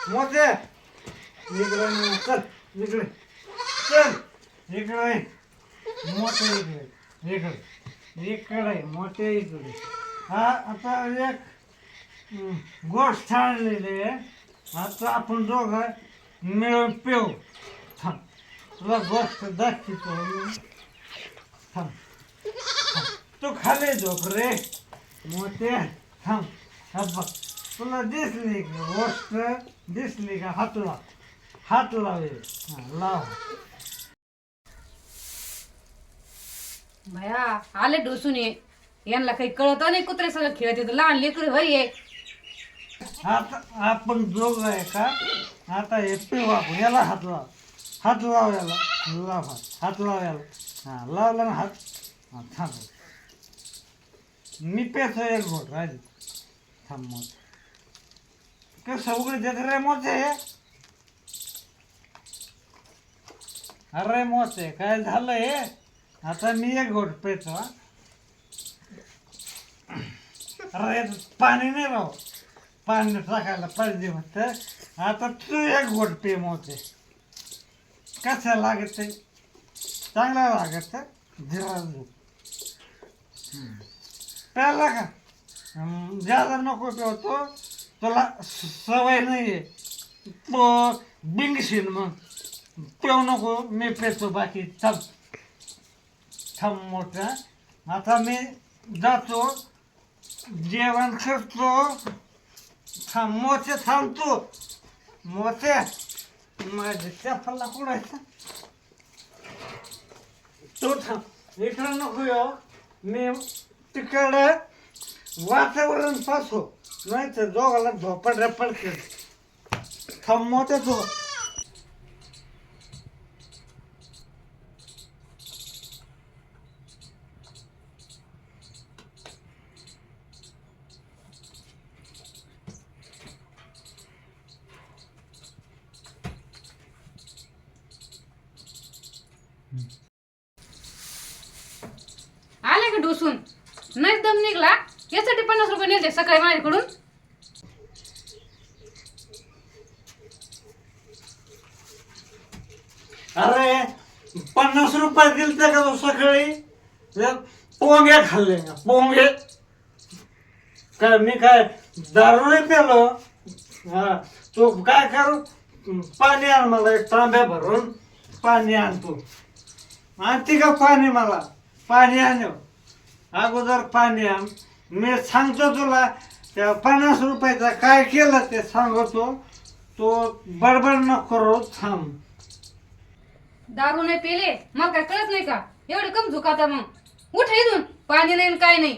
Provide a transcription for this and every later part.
मोठे इकडे चल इकडे चल इकडे मोठे इकडे इकडे इकडे मोठे इकडे हा आता एक गोष्ट आणलेली आहे आता आपण दोघं मिळून पिऊ थांब तुला गोष्ट दाखवतो थांब तू खाली झोप रे मोठे थांब हा बघ तुला दिसली का गोष्ट दिसली का हात लावे लाव भया आले डोसून ये यांना काही कळत नाही कुत्रे सगळं खेळत येतं लहान लेकरं होय ये आता आपण दोघ आहे का आता हे पिऊ आपण याला हात लाव याला लाव हात लाव याला हां लावला ना हात हां थांब मी पेतो एक घोट राजी थांब मग कसं उघडी देत रे मोठे अरे मोठे काय झालं हे आता मी एक घोट पेतो हा अरे पाणी नाही राव पाणी टाकायला पाहिजे म्हणतं आता तू एक घोट पे मोठे कसं लागत ते चांगला लागत जिरा प्याला का ज्यादा नको पिवतो तुला सवय नाही आहे बिंगशील मग पिऊ नको मी पेतो बाकी थांब मोठा आता मी जातो जेवण करतो थांब मोठे थांबतो मोठे माझ्या चपला कुडायचा तो थांब इकडं नको येऊ मी तिकडं वातावरण पासो नाही तर दोघाला झोपड पडते थांब मोठे तो आले का डोसून नाही दम निघला यासाठी 50 रुपये नेते सकाळी माझ्याकडून अरे 50 रुपये दिलते का तो सकाळी पोंगे खाल्ले ना पोंगे काय मी काय दारू नाही पेलो हा तो काय करू पाणी आण मला एक तांब्या भरून पाणी आणतो आणते का पाणी मला पाणी आण अगोदर पाणी आण मी सांगतो तुला त्या 50 रुपयाचा काय केलं ते सांगतो तो बडबड नको करू थांब दारू नाही पेले मग काय कळत नाही का एवढे कम झुकाता मग उठ इथून पाणी नाही न काय नाही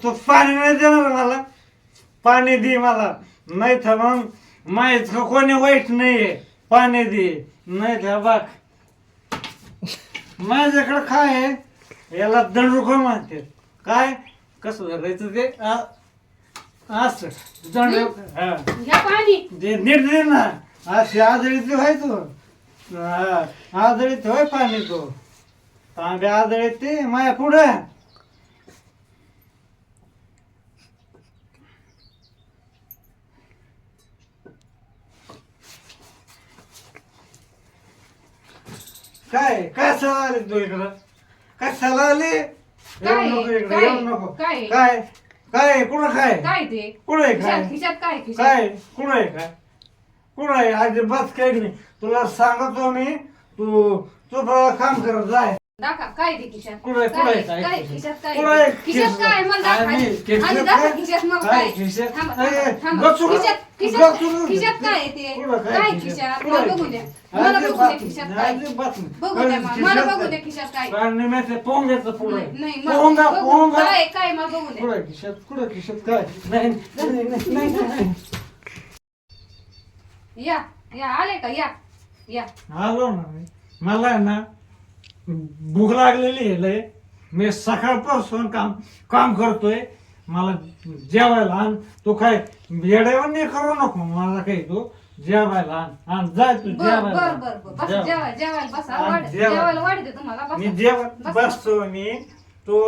तू पाणी नाही देणार मला पाणी दे मला नाही तर मग माहीत कोणी वाईट नाहीये पाणी दे नाही तर बघ माझ्याकडे काय आहे याला दंडुका म्हणते काय कसं धरायचं ते असं दंड हा घ्या पाणी ते नीट दे ना अशी आदळीत व्हाय तू हा आदळीत होय पाणी तो तांबे आदळीत ते माया पुढे काय काय सला आली तू इकडं काय सला आली येऊ नको इकडे येऊ नको काय? काय काय कुठं काय काय ते कुठं काय खिशात काय खिशात काय कुठं आहे काय कुठं आहे अजिबात काही नाही तुला सांगतो मी तू तू काम करत जाय दाखा काय ते खिशात कुठं काय काय काय खिशात काय कुठं आहे खिशात काय मला दाखवा आणि आधी दाखवा खिशात मग काय खिशात थांबा, काय? थांबा, थांबा. गचुरं- खिशात गचुरं- खिशात काय आहे ते कुठं काय खिशात मला बघू द्या मला बघू द्या खिशात काय बघू द्या मला बघू द्या खिशात काय निम्याचे पोंग्याचं पुढे नाही पोंगा बघू. पोंगा काय काय मला बघू द्या कुठं खिशात काय नाही नाही नाही नाही या या आले का या या आलो ना मी. मला आहे ना भूक लागलेली आहे लय मी सकाळपासून काम करतोय मला जेवायला आण तू काय येड्यावर नाही करू नको मला काही तू जेवायला आण जाय तू बर बर बर बर बस जेवायला जेवायला बसा हा, वाढ जेवायला. जेवायला वाढते तुम्हाला मी बसा जेवण बस. बसतो मी तो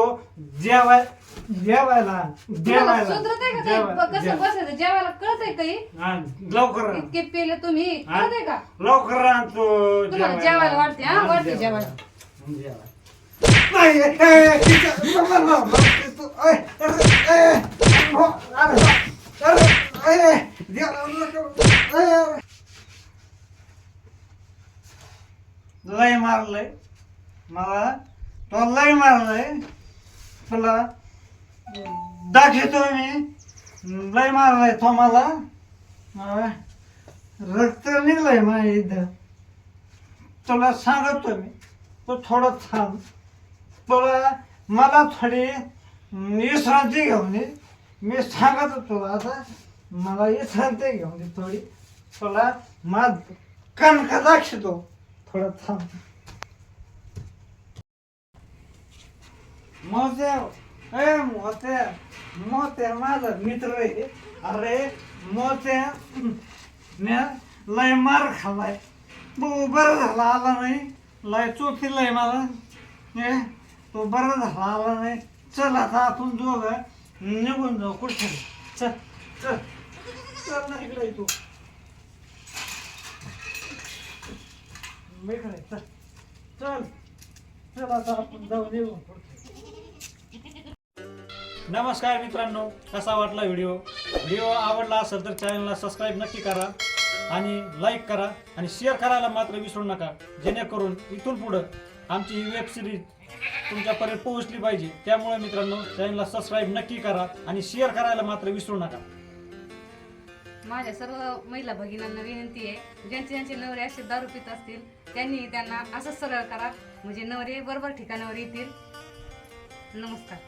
जेवायला तुम्हाला सुधरत आहे का काही? कसं बसायचं जेवायला कळतंय काही? लवकर आण. इतके पेले तुम्ही कळतंय का? लवकर आणतो तुम्हाला जेवायला वाटते हा वाटते जेवायला. लय मारलंय मला, तो लय मारलंय तुला दाखवतो मी. लय मारलंय तो मला, रक्त निघलंय माझ्या इथं. तुला सांगतो मी, तू थोडं थांब. तुला मला थोडी विश्रांती घेऊन दे. मी सांगतो तुला आता, मला विश्रांती घेऊन दे थोडी. तुला माझ कणका दाखवतो, थोडं थांब. मोत्या माझा मित्र आहे. अरे मोत्या लय मार खाल्लाय, तू बरं झाला आला नाही. लय चोखीलंय मला, तो बरं झाला आला नाही. चल आता आपण दोघं निघून जाऊ कुठे. चल चल चल ना इकडे तू इकडे चल चल चल आता आपण जाऊ निघून कुठे. नमस्कार मित्रांनो, कसा वाटला व्हिडिओ आवडला असेल तर चॅनलला सबस्क्राईब नक्की करा आणि लाईक करा आणि शेअर करायला मात्र विसरू नका, जेणेकरून इथून पुढं आमची ही वेब सिरीज तुमच्यापर्यंत पोहोचली पाहिजे. त्यामुळे मित्रांनो चॅनलला सबस्क्राईब नक्की करा आणि शेअर करायला मात्र विसरू नका. माझ्या सर्व महिला भगिनींना विनंती आहे, ज्यांचे नवरे असे दारू पित असतील त्यांनी त्यांना असंच सरळ करा, म्हणजे नवरे बरोबर ठिकाणावर येतील. नमस्कार.